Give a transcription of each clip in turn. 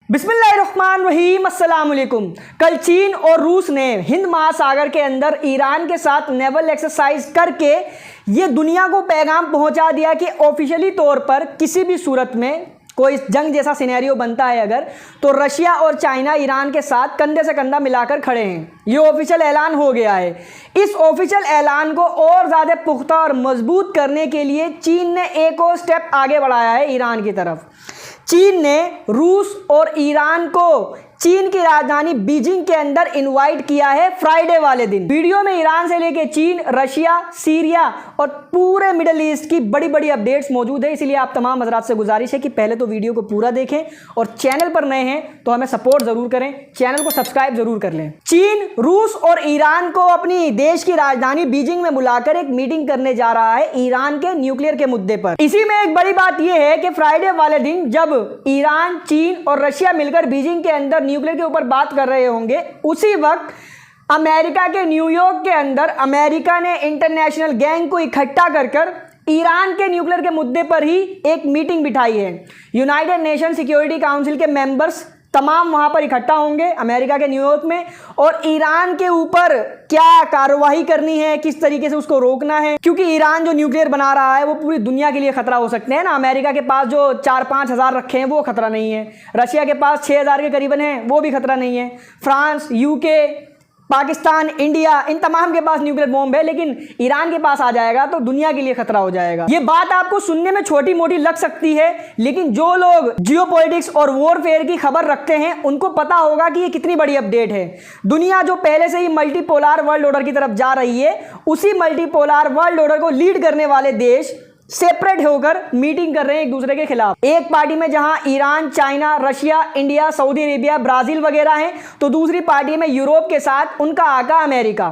बिस्मिल्लाहिर्रहमानिर्रहीम, अस्सलाम वालेकुम। कल चीन और रूस ने हिंद महासागर के अंदर ईरान के साथ नेवल एक्सरसाइज करके ये दुनिया को पैगाम पहुंचा दिया कि ऑफिशियली तौर पर किसी भी सूरत में कोई जंग जैसा सिनेरियो बनता है अगर, तो रशिया और चाइना ईरान के साथ कंधे से कंधा मिलाकर खड़े हैं। ये ऑफिशियल ऐलान हो गया है। इस ऑफिशियल ऐलान को और ज़्यादा पुख्ता और मजबूत करने के लिए चीन ने एक और स्टेप आगे बढ़ाया है ईरान की तरफ। चीन ने रूस और ईरान को चीन की राजधानी बीजिंग के अंदर इनवाइट किया है फ्राइडे वाले दिन। वीडियो में ईरान से लेके चीन, रशिया, सीरिया और पूरे मिडिल ईस्ट की बड़ी बड़ी अपडेट्स मौजूद है। इसलिए आप तमाम हजरात से गुजारिश है कि पहले तो वीडियो को पूरा देखें और चैनल पर नए हैं तो हमें सपोर्ट जरूर करें, चैनल को सब्सक्राइब जरूर कर लें। चीन, रूस और ईरान को अपनी देश की राजधानी बीजिंग में बुलाकर एक मीटिंग करने जा रहा है ईरान के न्यूक्लियर के मुद्दे पर। इसी में एक बड़ी बात यह है कि फ्राइडे वाले दिन जब ईरान, चीन और रशिया मिलकर बीजिंग के अंदर न्यूक्लियर के ऊपर बात कर रहे होंगे, उसी वक्त अमेरिका के न्यूयॉर्क के अंदर अमेरिका ने इंटरनेशनल गैंग को इकट्ठा कर ईरान के न्यूक्लियर के मुद्दे पर ही एक मीटिंग बिठाई है। यूनाइटेड नेशन सिक्योरिटी काउंसिल के मेंबर्स तमाम वहां पर इकट्ठा होंगे अमेरिका के न्यूयॉर्क में, और ईरान के ऊपर क्या कार्रवाई करनी है, किस तरीके से उसको रोकना है, क्योंकि ईरान जो न्यूक्लियर बना रहा है वो पूरी दुनिया के लिए खतरा हो सकते हैं ना। अमेरिका के पास जो 4-5 हज़ार रखे हैं वो खतरा नहीं है, रशिया के पास 6,000 के करीबन है वो भी खतरा नहीं है, फ्रांस, यूके, पाकिस्तान, इंडिया, इन तमाम के पास न्यूक्लियर बॉम्ब है, लेकिन ईरान के पास आ जाएगा तो दुनिया के लिए खतरा हो जाएगा। ये बात आपको सुनने में छोटी मोटी लग सकती है, लेकिन जो लोग जियोपॉलिटिक्स और वॉरफेयर की खबर रखते हैं उनको पता होगा कि ये कितनी बड़ी अपडेट है। दुनिया जो पहले से ही मल्टीपोलर वर्ल्ड ऑर्डर की तरफ जा रही है, उसी मल्टीपोलर वर्ल्ड ऑर्डर को लीड करने वाले देश सेपरेट होकर मीटिंग कर रहे हैं एक दूसरे के खिलाफ। एक पार्टी में जहां Iran, China, Russia, India, Saudi Arabia, Brazil वगैरह हैं, तो दूसरी पार्टी में यूरोप के साथ उनका आका अमेरिका।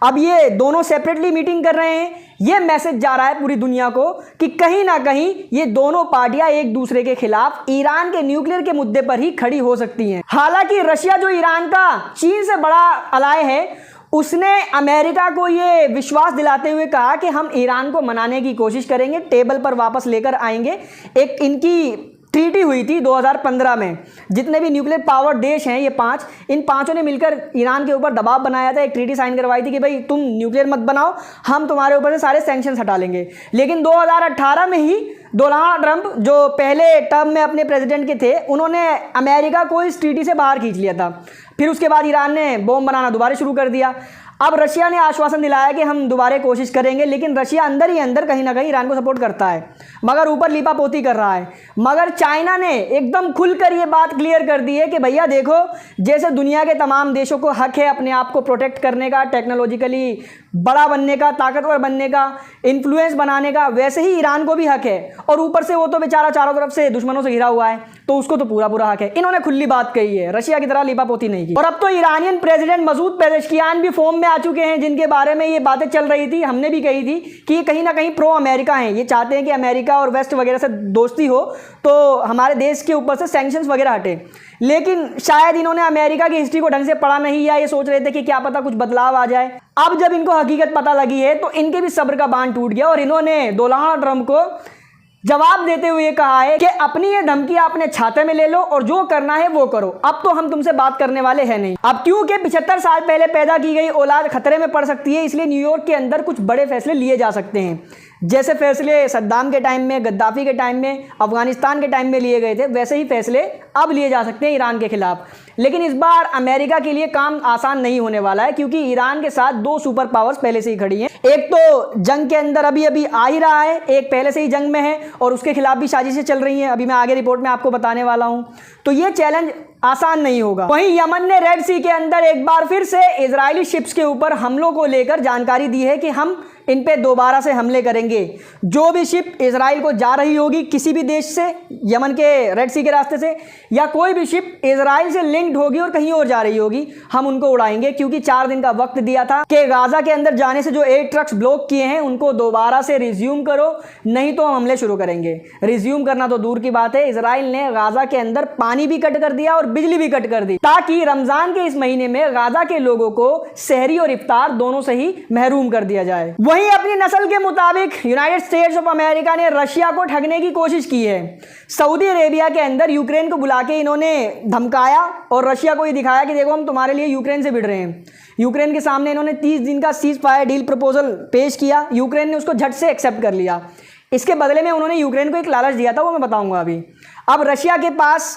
अब ये दोनों सेपरेटली मीटिंग कर रहे हैं। ये मैसेज जा रहा है पूरी दुनिया को कि कहीं ना कहीं ये दोनों पार्टियां एक दूसरे के खिलाफ ईरान के न्यूक्लियर के मुद्दे पर ही खड़ी हो सकती हैं। हालांकि रशिया जो ईरान का चीन से बड़ा अलाय है, उसने अमेरिका को ये विश्वास दिलाते हुए कहा कि हम ईरान को मनाने की कोशिश करेंगे, टेबल पर वापस लेकर आएंगे। एक इनकी ट्रीटी हुई थी 2015 में, जितने भी न्यूक्लियर पावर देश हैं ये 5, इन 5 ने मिलकर ईरान के ऊपर दबाव बनाया था, एक ट्रीटी साइन करवाई थी कि भाई तुम न्यूक्लियर मत बनाओ, हम तुम्हारे ऊपर से सारे सैंक्शंस हटा लेंगे। लेकिन 2018 में ही डोनाल्ड ट्रंप जो पहले टर्म में अपने प्रेसिडेंट के थे, उन्होंने अमेरिका को इस ट्रीटी से बाहर खींच लिया था। फिर उसके बाद ईरान ने बॉम्ब बनाना दोबारा शुरू कर दिया। अब रशिया ने आश्वासन दिलाया कि हम दोबारा कोशिश करेंगे, लेकिन रशिया अंदर ही अंदर कहीं ना कहीं ईरान को सपोर्ट करता है, मगर ऊपर लीपापोती कर रहा है। मगर चाइना ने एकदम खुलकर ये बात क्लियर कर दी है कि भैया देखो, जैसे दुनिया के तमाम देशों को हक है अपने आप को प्रोटेक्ट करने का, टेक्नोलॉजिकली बड़ा बनने का, ताकतवर बनने का, इन्फ्लुएंस बनाने का, वैसे ही ईरान को भी हक है। और ऊपर से वो तो बेचारा चारों तरफ से दुश्मनों से घिरा हुआ है, तो उसको तो पूरा पूरा हक है। इन्होंने खुली बात कही है, रशिया की तरह लीपापोती नहीं की। और अब तो ईरानियन प्रेसिडेंट मसूद पेजेश्कियान भी फॉर्म में आ चुके हैं, जिनके बारे में ये बातें चल रही थी, हमने भी कही थी कि ये कहीं ना कहीं प्रो अमेरिका हैं। ये चाहते हैं कि अमेरिका और वेस्ट वगैरह से दोस्ती हो तो हमारे देश के ऊपर से सैंक्शंस वगैरह हटे। लेकिन शायद इन्होंने अमेरिका की हिस्ट्री को ढंग से पढ़ा नहीं, या ये सोच रहे थे कि क्या पता कुछ बदलाव आ जाए। अब जब इनको हकीकत पता लगी है तो इनके भी सब्र का बांध टूट गया, और इन्होंने डोनाल्ड ट्रंप को जवाब देते हुए कहा है कि अपनी ये धमकी अपने छाते में ले लो और जो करना है वो करो, अब तो हम तुमसे बात करने वाले हैं नहीं। अब क्योंकि 75 साल पहले पैदा की गई औलाद खतरे में पड़ सकती है, इसलिए न्यूयॉर्क के अंदर कुछ बड़े फैसले लिए जा सकते हैं। जैसे फैसले सद्दाम के टाइम में, गद्दाफी के टाइम में, अफगानिस्तान के टाइम में लिए गए थे, वैसे ही फैसले अब लिए जा सकते हैं ईरान के खिलाफ। लेकिन इस बार अमेरिका के लिए काम आसान नहीं होने वाला है, क्योंकि ईरान के साथ 2 सुपर पावर्स पहले से ही खड़ी हैं। एक तो जंग के अंदर अभी अभी आ ही रहा है, एक पहले से ही जंग में है और उसके खिलाफ भी साजिशें चल रही हैं, अभी मैं आगे रिपोर्ट में आपको बताने वाला हूं। तो ये चैलेंज आसान नहीं होगा। वहीं यमन ने रेड सी के अंदर एक बार फिर से इजरायली शिप्स के ऊपर हमलों को लेकर जानकारी दी है कि हम इन पे दोबारा से हमले करेंगे। जो भी शिप इजराइल को जा रही होगी किसी भी देश से, यमन के रेड सी के रास्ते से, या कोई भी शिप इजराइल से लिंक्ड होगी और कहीं और जा रही होगी, हम उनको उड़ाएंगे। क्योंकि 4 दिन का वक्त दिया था कि गाजा के अंदर जाने से जो 8 ट्रक्स ब्लॉक किए हैं उनको दोबारा से रिज्यूम करो, नहीं तो हम हमले शुरू करेंगे। रिज्यूम करना तो दूर की बात है, इजराइल ने गाजा के अंदर पानी भी कट कर दिया और बिजली भी कट कर दी, ताकि रमजान के इस महीने में गाजा के लोगों को सहरी और इफ्तार दोनों से ही महरूम कर दिया जाए। वहीं अपनी नस्ल के मुताबिक यूनाइटेड स्टेट्स ऑफ अमेरिका ने रशिया को ठगने की कोशिश की है। सऊदी अरेबिया के अंदर यूक्रेन को बुला के इन्होंने धमकाया और रशिया को ये दिखाया कि देखो हम तुम्हारे लिए यूक्रेन से भिड़ रहे हैं। यूक्रेन के सामने इन्होंने 30 दिन का सीज फायर डील प्रपोजल पेश किया। यूक्रेन ने उसको झट से एक्सेप्ट कर लिया। इसके बदले में उन्होंने यूक्रेन को एक लालच दिया था, वो मैं बताऊंगा अभी। अब रशिया के पास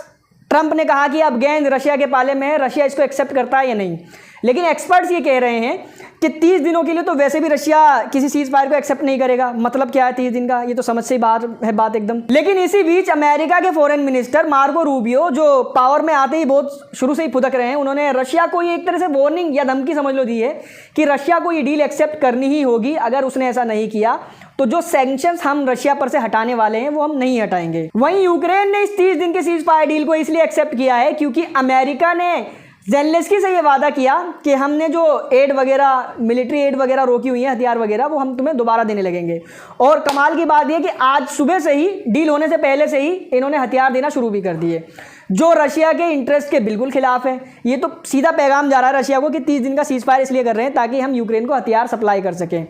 ट्रंप ने कहा कि अब गेंद रशिया के पाले में है, रशिया इसको एक्सेप्ट करता है या नहीं। लेकिन एक्सपर्ट्स ये कह रहे हैं कि 30 दिनों के लिए तो वैसे भी रशिया किसी सीज फायर को एक्सेप्ट नहीं करेगा। मतलब क्या है 30 दिन का, ये तो समझ से बात एकदम। लेकिन इसी बीच अमेरिका के फॉरेन मिनिस्टर मार्को रूबियो, जो पावर में आते ही बहुत शुरू से ही फुदक रहे हैं, उन्होंने रशिया को ये एक तरह से वार्निंग या धमकी समझ लो दी है कि रशिया को ये डील एक्सेप्ट करनी ही होगी। अगर उसने ऐसा नहीं किया तो जो सैंक्शंस हम रशिया पर से हटाने वाले हैं वो हम नहीं हटाएंगे। वहीं यूक्रेन ने इस 30 दिन के सीज फायर डील को इसलिए एक्सेप्ट किया है क्योंकि अमेरिका ने ज़ेलेंस्की से ये वादा किया कि हमने जो एड वगैरह, मिलिट्री एड वगैरह रोकी हुई है, हथियार वगैरह, वो हम तुम्हें दोबारा देने लगेंगे। और कमाल की बात यह कि आज सुबह से ही, डील होने से पहले से ही इन्होंने हथियार देना शुरू भी कर दिए, जो रशिया के इंटरेस्ट के बिल्कुल खिलाफ है। ये तो सीधा पैगाम जा रहा है रशिया को कि 30 दिन का सीज फायर इसलिए कर रहे हैं ताकि हम यूक्रेन को हथियार सप्लाई कर सकें।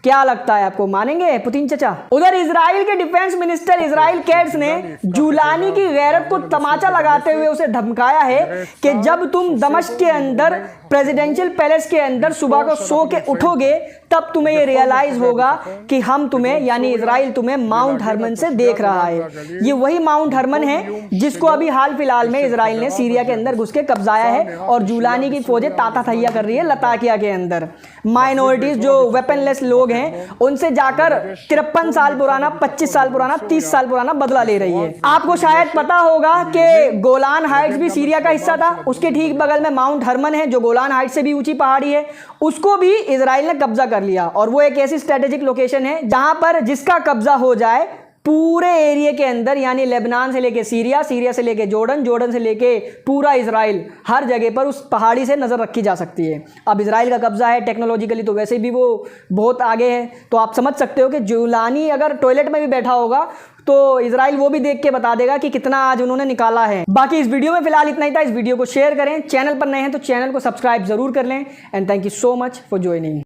क्या लगता है आपको, मानेंगे पुतिन चचा? उधर इजराइल के डिफेंस मिनिस्टर इजराइल कैट्स ने जुलानी की गैरत को तमाचा लगाते हुए उसे धमकाया है कि जब तुम दमिश्क के अंदर प्रेसिडेंशियल पैलेस के अंदर सुबह को सो के उठोगे तब तुम्हें ये रियलाइज होगा कि हम तुम्हें, यानी इजराइल तुम्हें माउंट हरमन से देख रहा है। ये वही माउंट हरमन है जिसको अभी हाल फिलहाल में इजराइल ने सीरिया के अंदर घुस के कब्जाया है और जुलानी की फौजें ताता थैया कर रही है लताकिया के अंदर। माइनॉरिटीज जो वेपनलेस लोग हैं उनसे जाकर 53 साल पुराना, 25 साल पुराना, 30 साल पुराना बदला ले रही है। आपको शायद पता होगा कि गोलान हाइट्स भी सीरिया का हिस्सा था। उसके ठीक बगल में माउंट हरमन है जो गोलान हाइट्स से भी ऊंची पहाड़ी है, उसको भी इजराइल ने कब्जा कर लिया। और वो एक ऐसी स्ट्रेटेजिक लोकेशन है जहां पर जिसका कब्जा हो जाए पूरे एरिया के अंदर, यानी लेबनान से लेके सीरिया, सीरिया से लेके जॉर्डन, जॉर्डन से लेके पूरा इजराइल, हर जगह पर उस पहाड़ी से नज़र रखी जा सकती है। अब इजराइल का कब्जा है, टेक्नोलॉजिकली तो वैसे भी वो बहुत आगे है। तो आप समझ सकते हो कि जुलानी अगर टॉयलेट में भी बैठा होगा तो इजराइल वो भी देख के बता देगा कि कितना आज उन्होंने निकाला है। बाकी इस वीडियो में फिलहाल इतना ही था। इस वीडियो को शेयर करें, चैनल पर नए हैं तो चैनल को सब्सक्राइब जरूर कर लें। And thank you so much for joining.